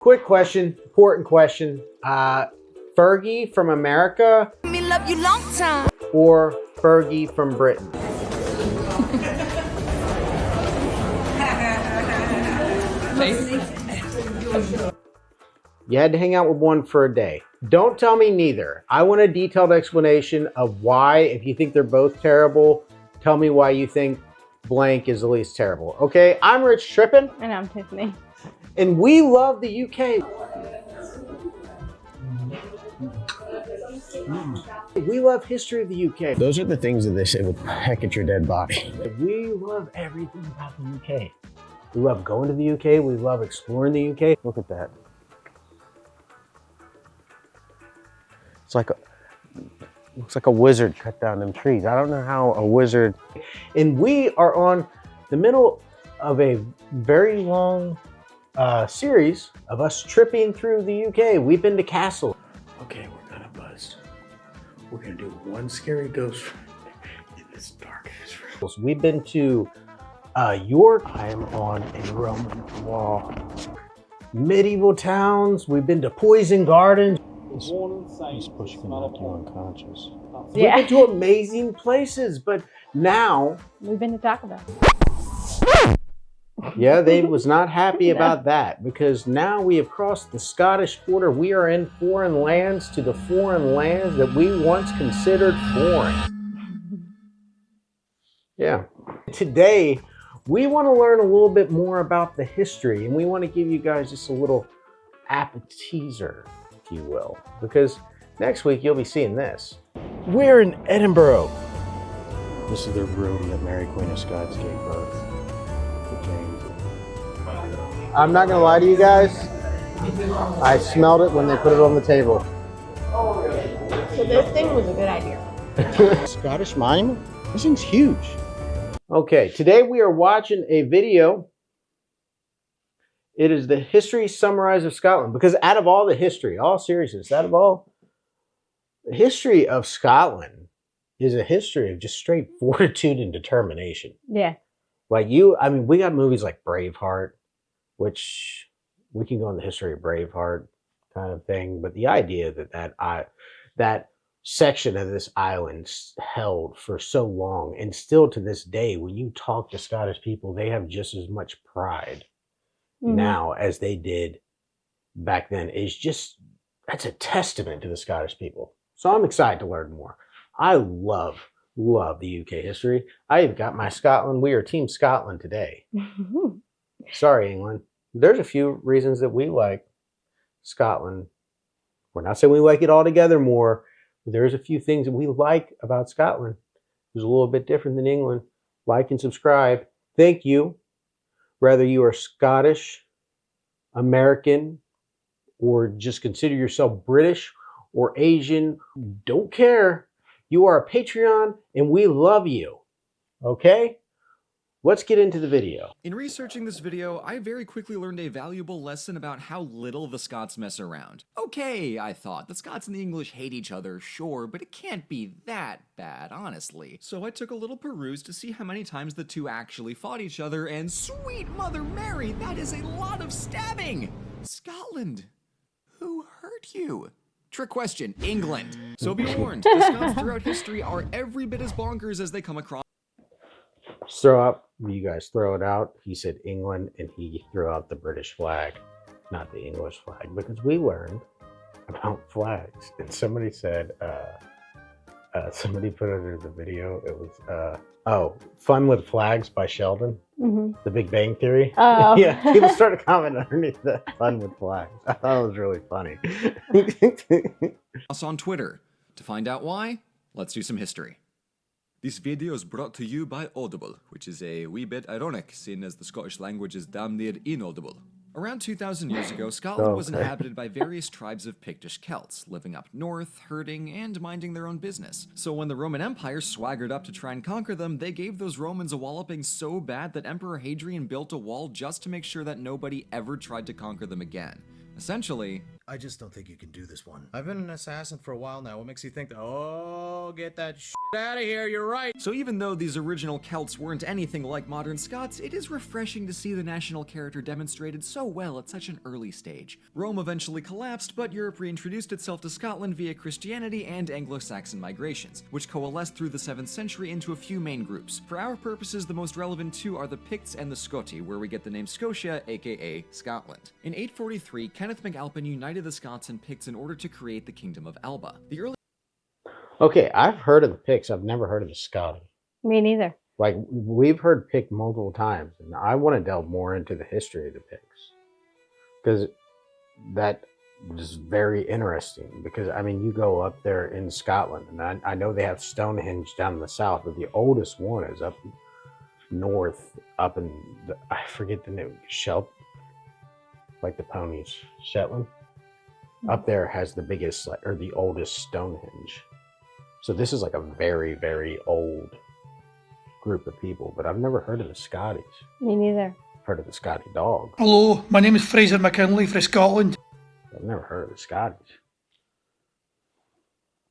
Quick question, important question. Fergie from America Me love you long time. or Fergie from Britain? You had to hang out with one for a day. Don't tell me neither. I want a detailed explanation of why, if you think they're both terrible, tell me why you think blank is the least terrible. Okay, I'm Rich Trippin. And I'm Tiffany. And we love the UK. We love history of the UK. Those are the things that they say will peck at your dead body. We love everything about the UK. We love going to the UK. We love exploring the UK. Look at that. It's like looks like a wizard cut down them trees. I don't know how a wizard. And we are on the middle of a very long series of us tripping through the UK. We've been to Castle. Okay, we're gonna buzz. We're gonna do one scary ghost in this dark room. We've been to York. I am on a Roman wall. Medieval towns. We've been to Poison Gardens. He's pushing him up to unconscious. We've been to amazing places, but now We've been to Taco Bell. yeah, they was not happy about that because now we have crossed the Scottish border. We are in foreign lands to the foreign lands that we once considered foreign. Yeah. Today, we want to learn a little bit more about the history, and we want to give you guys just a little appetizer, if you will, because next week you'll be seeing this. We're in Edinburgh. This is the room that Mary Queen of Scots gave birth to James. I'm not gonna lie to you guys. I smelled it when they put it on the table. So this thing was a good idea. Scottish monument? This thing's huge. Okay, today we are watching a video. It is the history summarized of Scotland, because out of all the history, all seriousness, out of all the history of Scotland is a history of just straight fortitude and determination. Yeah. Like we got movies like Braveheart, which we can go in the history of Braveheart kind of thing, but the idea that section of this island held for so long, and still to this day, when you talk to Scottish people, they have just as much pride now as they did back then. That's a testament to the Scottish people. So I'm excited to learn more. I love the UK history. I've got my Scotland. We are Team Scotland today. Sorry, England. There's a few reasons that we like Scotland. We're not saying we like it all together more, but there's a few things that we like about Scotland. It's a little bit different than England. Like and subscribe. Thank you. Whether you are Scottish, American, or just consider yourself British or Asian, don't care. You are a Patreon and we love you. Okay? Let's get into the video. In researching this video, I very quickly learned a valuable lesson about how little the Scots mess around. Okay, I thought, the Scots and the English hate each other, sure, but it can't be that bad, honestly. So I took a little peruse to see how many times the two actually fought each other, and sweet Mother Mary, that is a lot of stabbing! Scotland, who hurt you? Trick question, England. So be warned, the Scots throughout history are every bit as bonkers as they come across. Throw up. You guys throw it out. He said England, and he threw out the British flag, not the English flag, because we learned about flags. And somebody said, somebody put under the video, it was, Fun with Flags by Sheldon, The Big Bang Theory. Oh. Yeah, people started commenting underneath that, Fun with Flags. I thought it was really funny. Us on Twitter. To find out why, let's do some history. This video is brought to you by Audible, which is a wee bit ironic, seeing as the Scottish language is damn near inaudible. Around 2,000 years ago, Scotland was inhabited by various tribes of Pictish Celts, living up north, herding, and minding their own business. So when the Roman Empire swaggered up to try and conquer them, they gave those Romans a walloping so bad that Emperor Hadrian built a wall just to make sure that nobody ever tried to conquer them again. Essentially, I just don't think you can do this one. I've been an assassin for a while now. What makes you think that? Oh, get that shit out of here. You're right. So even though these original Celts weren't anything like modern Scots, it is refreshing to see the national character demonstrated so well at such an early stage. Rome eventually collapsed, but Europe reintroduced itself to Scotland via Christianity and Anglo-Saxon migrations, which coalesced through the 7th century into a few main groups. For our purposes, the most relevant two are the Picts and the Scoti, where we get the name Scotia, aka Scotland. In 843, Kenneth MacAlpin united the Scots and Picts in order to create the Kingdom of Elba. The early Okay, I've heard of the Picts. I've never heard of the Scottish. Me neither. Like, we've heard Pict multiple times, and I want to delve more into the history of the Picts. Because that is very interesting. Because, I mean, you go up there in Scotland, and I know they have Stonehenge down in the south, but the oldest one is up north, up in, I forget the name, like the ponies, Shetland. Up there has the biggest, or the oldest Stonehenge. So this is like a very, very old group of people, but I've never heard of the Scotties. Me neither. I've heard of the Scotty dog. Hello, my name is Fraser McKinley from Scotland. I've never heard of the Scotties.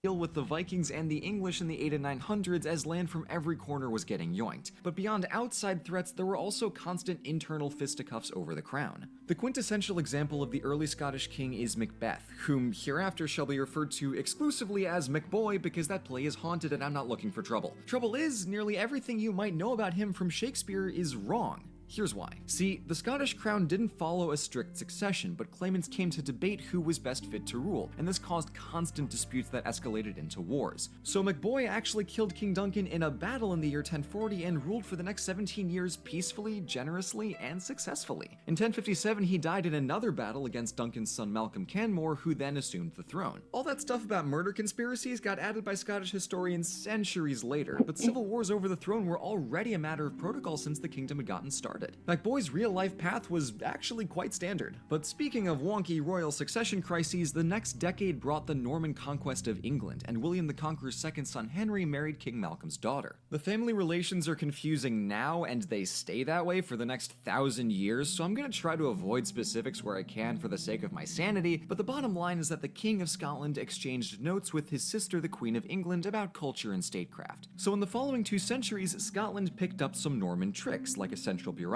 deal with the Vikings and the English in the 800s and 900s as land from every corner was getting yoinked. But beyond outside threats, there were also constant internal fisticuffs over the crown. The quintessential example of the early Scottish king is Macbeth, whom hereafter shall be referred to exclusively as MacBoy because that play is haunted and I'm not looking for trouble. Trouble is, nearly everything you might know about him from Shakespeare is wrong. Here's why. See, the Scottish crown didn't follow a strict succession, but claimants came to debate who was best fit to rule, and this caused constant disputes that escalated into wars. So MacBoy actually killed King Duncan in a battle in the year 1040 and ruled for the next 17 years peacefully, generously, and successfully. In 1057, he died in another battle against Duncan's son Malcolm Canmore, who then assumed the throne. All that stuff about murder conspiracies got added by Scottish historians centuries later, but civil wars over the throne were already a matter of protocol since the kingdom had gotten started. MacBoy's real-life path was actually quite standard. But speaking of wonky royal succession crises, the next decade brought the Norman conquest of England, and William the Conqueror's second son Henry married King Malcolm's daughter. The family relations are confusing now, and they stay that way for the next 1,000 years, so I'm gonna try to avoid specifics where I can for the sake of my sanity, but the bottom line is that the King of Scotland exchanged notes with his sister the Queen of England about culture and statecraft. So in the following 2 centuries, Scotland picked up some Norman tricks, like a central bureaucracy,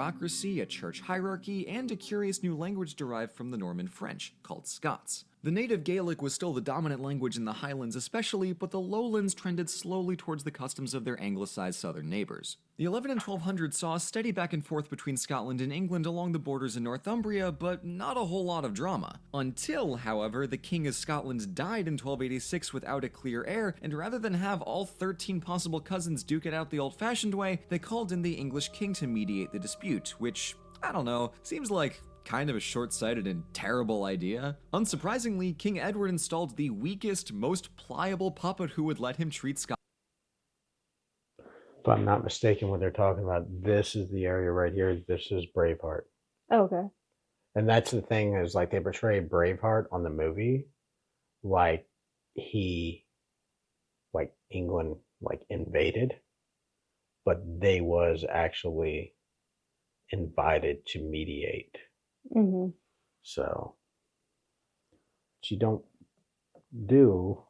a church hierarchy, and a curious new language derived from the Norman French, called Scots. The native Gaelic was still the dominant language in the Highlands especially, but the Lowlands trended slowly towards the customs of their anglicized southern neighbors. The 11 and 1200s saw a steady back and forth between Scotland and England along the borders in Northumbria, but not a whole lot of drama. Until, however, the King of Scotland died in 1286 without a clear heir, and rather than have all 13 possible cousins duke it out the old-fashioned way, they called in the English king to mediate the dispute, which, I don't know, seems like kind of a short-sighted and terrible idea. Unsurprisingly, King Edward installed the weakest, most pliable puppet who would let him treat Scotland. If I'm not mistaken, what they're talking about, this is the area right here. This is Braveheart. Oh, okay. And that's the thing is, like, they portray Braveheart on the movie like England, invaded, but they was actually invited to mediate. Mm-hmm. So, what you don't do.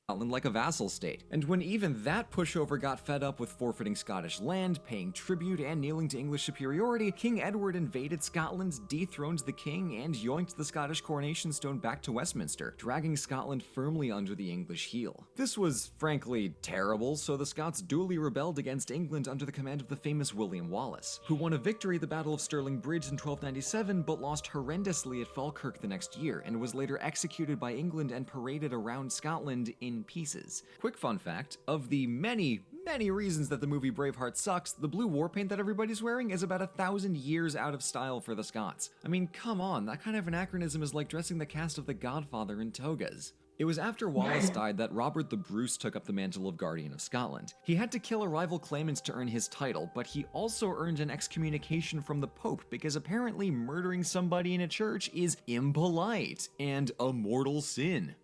Scotland like a vassal state, and when even that pushover got fed up with forfeiting Scottish land, paying tribute, and kneeling to English superiority, King Edward invaded Scotland, dethroned the king, and yoinked the Scottish coronation stone back to Westminster, dragging Scotland firmly under the English heel. This was, frankly, terrible, so the Scots duly rebelled against England under the command of the famous William Wallace, who won a victory at the Battle of Stirling Bridge in 1297, but lost horrendously at Falkirk the next year, and was later executed by England and paraded around Scotland in pieces. Quick fun fact, of the many reasons that the movie Braveheart sucks, the blue war paint that everybody's wearing is about 1,000 years out of style for the Scots. I mean, come on, that kind of anachronism is like dressing the cast of The Godfather in togas. It was after Wallace died that Robert the Bruce took up the mantle of Guardian of Scotland. He had to kill a rival claimant to earn his title, but he also earned an excommunication from the Pope because apparently murdering somebody in a church is impolite and a mortal sin.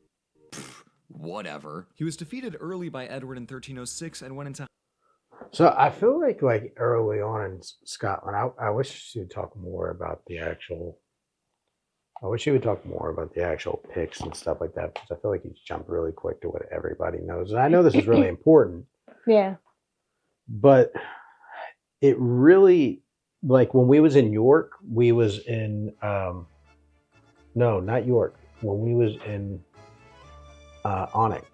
Pfft. Whatever. He was defeated early by Edward in 1306 and went into... So I feel like early on in Scotland, I wish you'd talk more about the actual I wish you would talk more about the actual picks and stuff like that, because I feel like you jump really quick to what everybody knows. And I know this is really important, Yeah. but it really, like when we was in York, we was in, no, not York. When we was in Onyx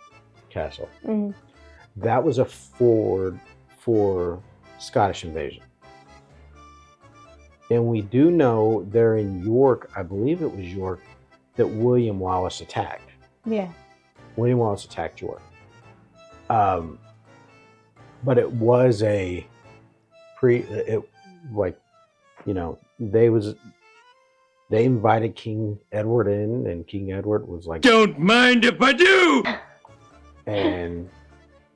Castle, Mhm. that was a forward for Scottish invasion. And we do know there in York, I believe it was York, that William Wallace attacked. Yeah. William Wallace attacked York. But it was a like, you know, they invited King Edward in, and King Edward was like, Don't mind if I do! and,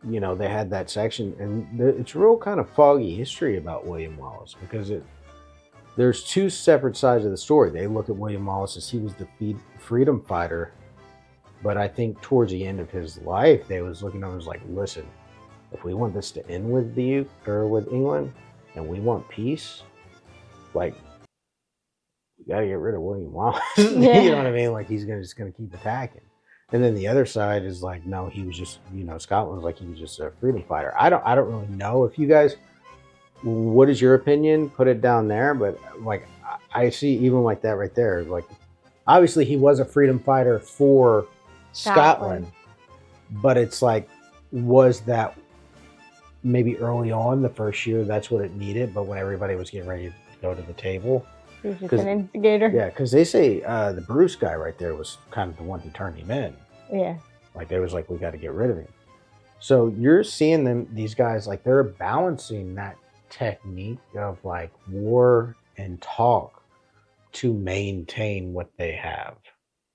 you know, they had that section, and it's real kind of foggy history about William Wallace, because there's two separate sides of the story. They look at William Wallace as he was the freedom fighter, but I think towards the end of his life, they was looking at him as like, listen, if we want this to end with with England, and we want peace, like, we got to get rid of William Wallace. Yeah. You know what I mean? Like, he's just gonna keep attacking. And then the other side is like, no, he was just, you know, Scotland was like, he was just a freedom fighter. I don't really know if you guys, what is your opinion? Put it down there. But like, I see even like that right there. Like, obviously he was a freedom fighter for Scotland, but it's like, was that maybe early on the first year, that's what it needed, but when everybody was getting ready to go to the table, He was just an instigator. yeah, because they say the Bruce guy right there was kind of the one who turned him in. Yeah. Like, they was like, we got to get rid of him. So you're seeing these guys, like, they're balancing that technique of like war and talk to maintain what they have.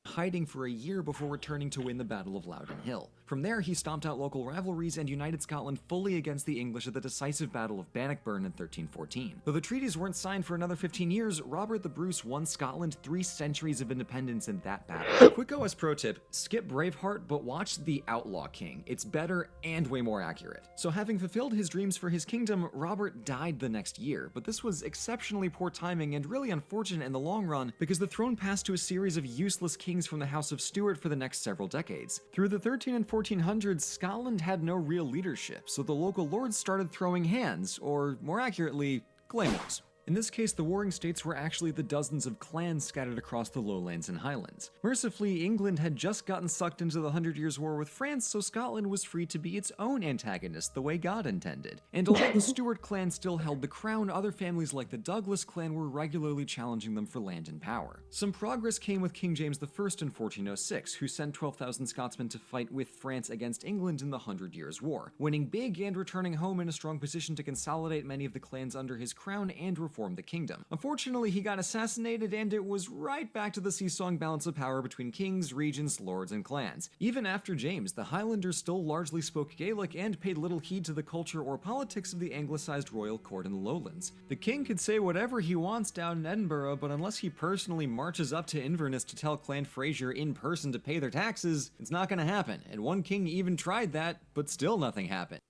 Hiding for a year before returning to win the Battle of Loudon Hill. From there, he stomped out local rivalries and united Scotland fully against the English at the decisive Battle of Bannockburn in 1314. Though the treaties weren't signed for another 15 years, Robert the Bruce won Scotland 3 centuries of independence in that battle. Quick OS pro tip, skip Braveheart, but watch The Outlaw King. It's better and way more accurate. So having fulfilled his dreams for his kingdom, Robert died the next year, but this was exceptionally poor timing and really unfortunate in the long run because the throne passed to a series of useless kings from the House of Stuart for the next several decades. Through the 13 and 1400s, Scotland had no real leadership, so the local lords started throwing hands, or more accurately, claymores. In this case, the warring states were actually the dozens of clans scattered across the lowlands and highlands. Mercifully, England had just gotten sucked into the 100 Years' War with France, so Scotland was free to be its own antagonist the way God intended. And although the Stuart clan still held the crown, other families like the Douglas clan were regularly challenging them for land and power. Some progress came with King James I in 1406, who sent 12,000 Scotsmen to fight with France against England in the 100 Years' War, winning big and returning home in a strong position to consolidate many of the clans under his crown and reform the kingdom. Unfortunately, he got assassinated, and it was right back to the seesawing balance of power between kings, regents, lords, and clans. Even after James, the Highlanders still largely spoke Gaelic and paid little heed to the culture or politics of the anglicized royal court in the lowlands. The king could say whatever he wants down in Edinburgh, but unless he personally marches up to Inverness to tell Clan Fraser in person to pay their taxes, it's not gonna happen. And one king even tried that, but still nothing happened.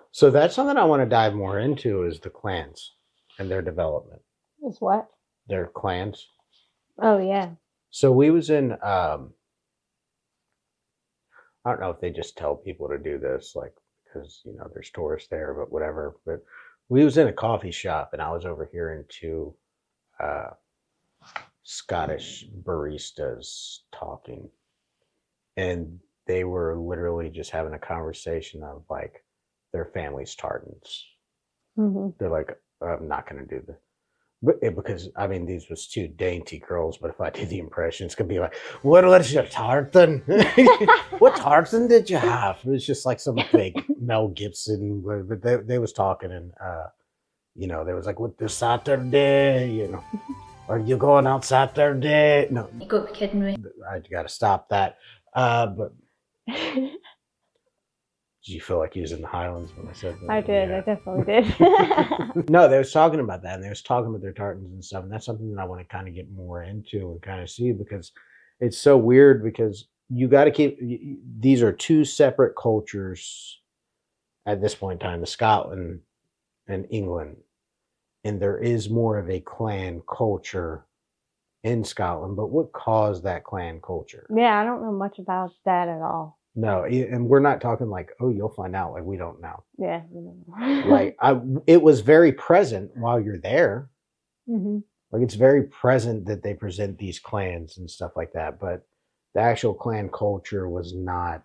So that's something I want to dive more into, is the clans and their development. Is what? Their clans. Oh, yeah. So we was in, I don't know if they just tell people to do this, like, because, you know, there's tourists there, but whatever. But we was in a coffee shop, and I was overhearing 2 Scottish baristas talking. And they were literally just having a conversation of, like, their family's tartans. Mm-hmm. They're like, I'm not going to do this. But because, I mean, these was 2 dainty girls, but if I do the impression, it's going to be like, what was your tartan? What tartan did you have? It was just like some fake Mel Gibson, but they was talking, and, you know, they was like, what, this Saturday, you know, are you going out Saturday? No, You got to be kidding me. I got to stop that. But did you feel like you was in the Highlands when I said that? I did. Yeah. I definitely did. No, they was talking about that, and they was talking about their tartans and stuff, and that's something that I want to kind of get more into and kind of see, because it's so weird, because you got to keep, these are 2 separate cultures at this point in time, the Scotland and England, and there is more of a clan culture in Scotland, but what caused that clan culture? Yeah, I don't know much about that at all. No, and we're not talking like, oh, you'll find out. Like we don't know. Yeah. Like it was very present while you're there. hmm Like it's very present that they present these clans and stuff like that, but the actual clan culture was not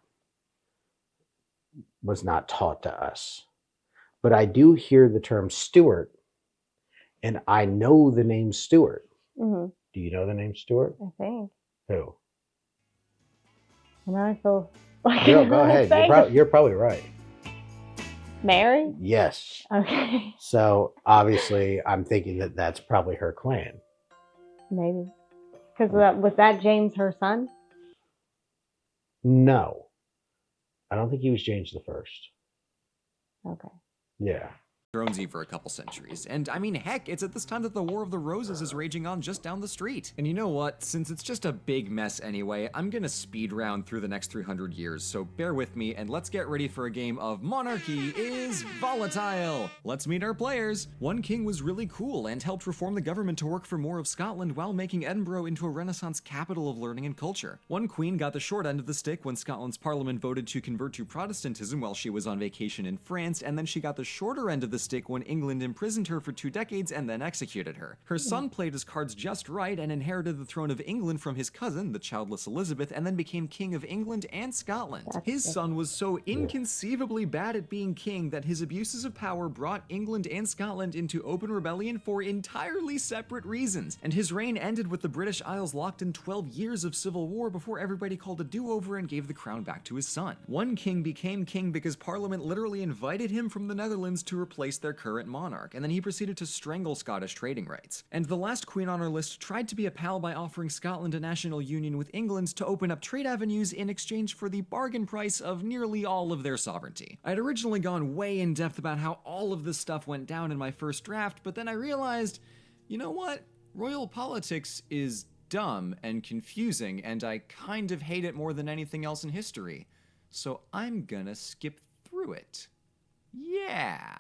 taught to us. But I do hear the term Stuart, and I know the name Stuart. hmm Do you know the name Stuart? I think. Who? And I feel like No, go ahead. You're probably right. Mary? Yes. Okay. So obviously, I'm thinking that that's probably her clan. Maybe. Because was that James her son? No, I don't think he was James the First. Okay. Yeah. Thronesy for a couple centuries. And I mean, heck, it's at this time that the War of the Roses is raging on just down the street. And you know what? Since it's just a big mess anyway, I'm gonna speed round through the next 300 years, so bear with me and let's get ready for a game of Monarchy is Volatile. Let's meet our players. One king was really cool and helped reform the government to work for more of Scotland while making Edinburgh into a Renaissance capital of learning and culture. One queen got the short end of the stick when Scotland's parliament voted to convert to Protestantism while she was on vacation in France, and then she got the shorter end of the stick when England imprisoned her for 2 decades and then executed her. Her son played his cards just right and inherited the throne of England from his cousin, the childless Elizabeth, and then became king of England and Scotland. His son was so inconceivably bad at being king that his abuses of power brought England and Scotland into open rebellion for entirely separate reasons, and his reign ended with the British Isles locked in 12 years of civil war before everybody called a do-over and gave the crown back to his son. One king became king because Parliament literally invited him from the Netherlands to replace their current monarch, and then he proceeded to strangle Scottish trading rights. And the last queen on our list tried to be a pal by offering Scotland a national union with England to open up trade avenues in exchange for the bargain price of nearly all of their sovereignty. I'd originally gone way in depth about how all of this stuff went down in my first draft, but then I realized, you know what? Royal politics is dumb and confusing, and I kind of hate it more than anything else in history. So I'm gonna skip through it. Yeah.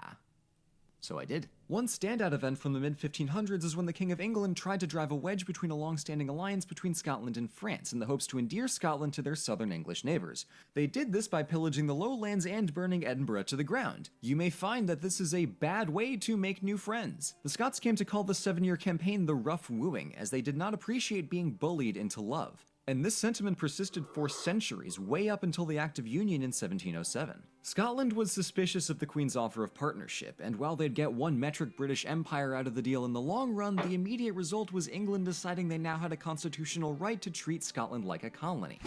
So I did. One standout event from the mid-1500s is when the King of England tried to drive a wedge between a long-standing alliance between Scotland and France in the hopes to endear Scotland to their southern English neighbors. They did this by pillaging the lowlands and burning Edinburgh to the ground. You may find that this is a bad way to make new friends. The Scots came to call the 7-year campaign the Rough Wooing, as they did not appreciate being bullied into love. And this sentiment persisted for centuries, way up until the Act of Union in 1707. Scotland was suspicious of the Queen's offer of partnership, and while they'd get one metric British Empire out of the deal in the long run, the immediate result was England deciding they now had a constitutional right to treat Scotland like a colony.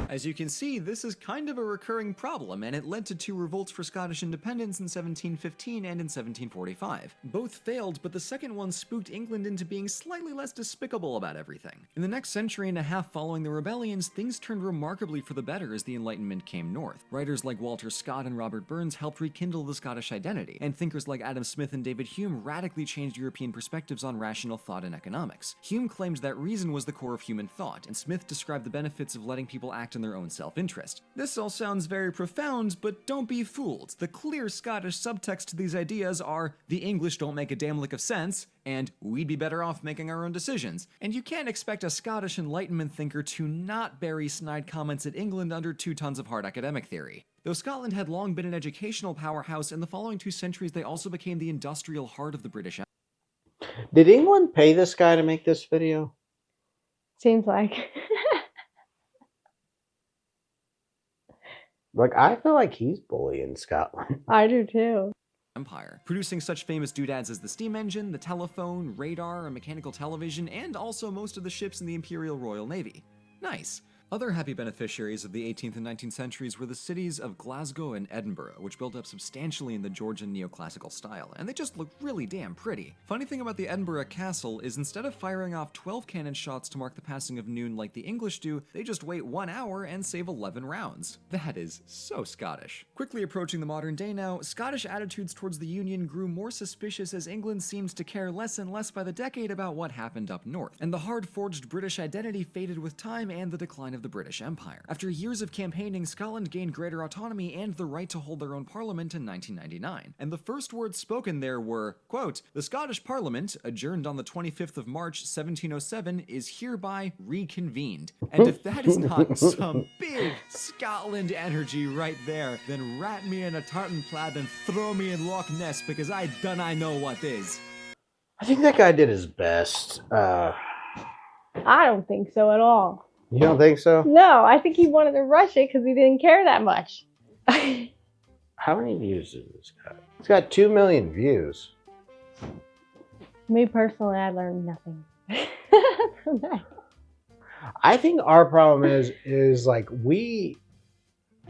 As you can see, this is kind of a recurring problem, and it led to 2 revolts for Scottish independence in 1715 and in 1745. Both failed, but the second one spooked England into being slightly less despicable about everything. In the next century and a half following the rebellions, things turned remarkably for the better as the Enlightenment came north. Writers like Walter Scott and Robert Burns helped rekindle the Scottish identity, and thinkers like Adam Smith and David Hume radically changed European perspectives on rational thought and economics. Hume claimed that reason was the core of human thought, and Smith described the benefits of letting people act in their own self-interest. This all sounds very profound, but don't be fooled. The clear Scottish subtext to these ideas are, the English don't make a damn lick of sense, and we'd be better off making our own decisions. And you can't expect a Scottish Enlightenment thinker to not bury snide comments at England under 2 tons of hard academic theory. Though Scotland had long been an educational powerhouse, in the following 2 centuries they also became the industrial heart of the British Empire. Did England pay this guy to make this video? Seems like. Like, I feel like he's bullying Scotland. I do too. Empire, producing such famous doodads as the steam engine, the telephone, radar, and mechanical television, and also most of the ships in the Imperial Royal Navy. Nice. Other happy beneficiaries of the 18th and 19th centuries were the cities of Glasgow and Edinburgh, which built up substantially in the Georgian neoclassical style, and they just look really damn pretty. Funny thing about the Edinburgh castle is instead of firing off 12 cannon shots to mark the passing of noon like the English do, they just wait 1 hour and save 11 rounds. That is so Scottish. Quickly approaching the modern day now, Scottish attitudes towards the Union grew more suspicious as England seems to care less and less by the decade about what happened up north, and the hard-forged British identity faded with time and the decline of of the British Empire. After years of campaigning, Scotland gained greater autonomy and the right to hold their own parliament in 1999. And the first words spoken there were, quote, "The Scottish Parliament, adjourned on the 25th of March, 1707, is hereby reconvened." And if that is not some big Scotland energy right there, then wrap me in a tartan plaid and throw me in Loch Ness, because I dunno know what is. I think that guy did his best. I don't think so at all. You don't think so? No, I think he wanted to rush it because he didn't care that much. How many views does this got? It's got 2 million views. Me personally, I learned nothing from that. I think our problem is like we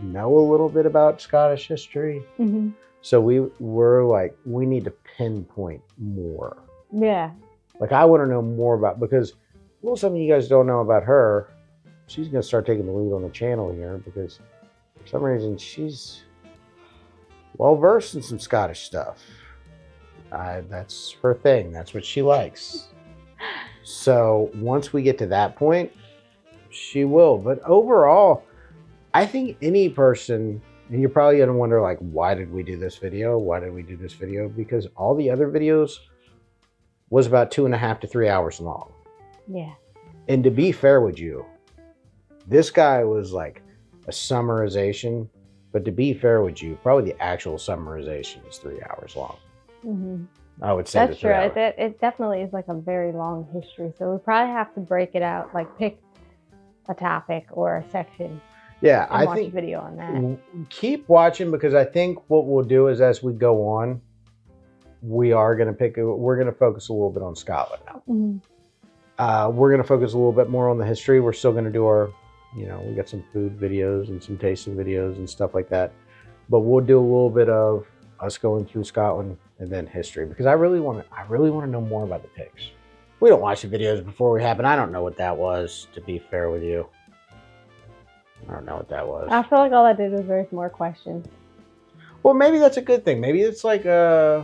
know a little bit about Scottish history. Mm-hmm. So we're like, we need to pinpoint more. Yeah. Like I want to know more about, because well, some of you guys don't know about her. She's going to start taking the lead on the channel here because for some reason she's well versed in some Scottish stuff. That's her thing. That's what she likes. So once we get to that point, she will. But overall, I think any person, and you're probably going to wonder, like, why did we do this video? Why did we do this video? Because all the other videos was about 2.5 to 3 hours long. Yeah. And to be fair with you, this guy was like a summarization, but to be fair with you, probably the actual summarization is 3 hours long. Mm-hmm. I would say that's true. It definitely is like a very long history. So we probably have to break it out, like pick a topic or a section. Yeah, and I watch think a video on that. Keep watching, because I think what we'll do is as we go on, we're going to focus a little bit on Scotland now. Mm-hmm. We're going to focus a little bit more on the history. We're still going to do our, we got some food videos and some tasting videos and stuff like that. But we'll do a little bit of us going through Scotland and then history, because I really want to know more about the pigs. We don't watch the videos before we happen. I don't know what that was, to be fair with you. I don't know what that was. I feel like all I did was raise more questions. Well, maybe that's a good thing. Maybe it's like huh?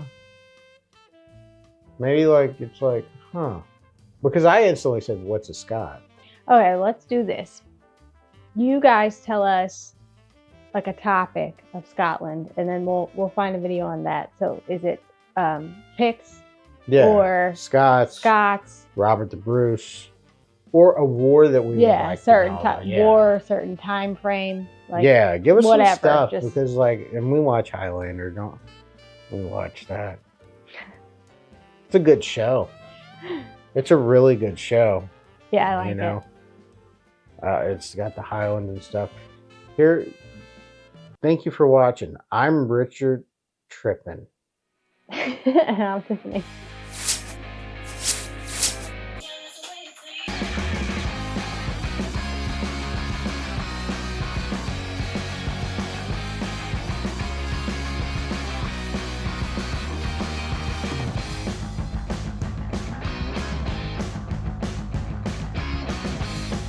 Because I instantly said, "What's a Scot?" Okay, let's do this. You guys tell us like a topic of Scotland, and then we'll find a video on that. So is it Picts? Yeah. Or Scots, Robert the Bruce, or a war that we would like certain to know. war, certain time frame. Like, yeah, give us whatever, some stuff, just... because and we watch Highlander, don't we? Watch that. It's a good show. It's a really good show. Yeah, I like it. It's got the Highland and stuff. Here, thank you for watching. I'm Richard TRIPPIN. And I'm Tiffany.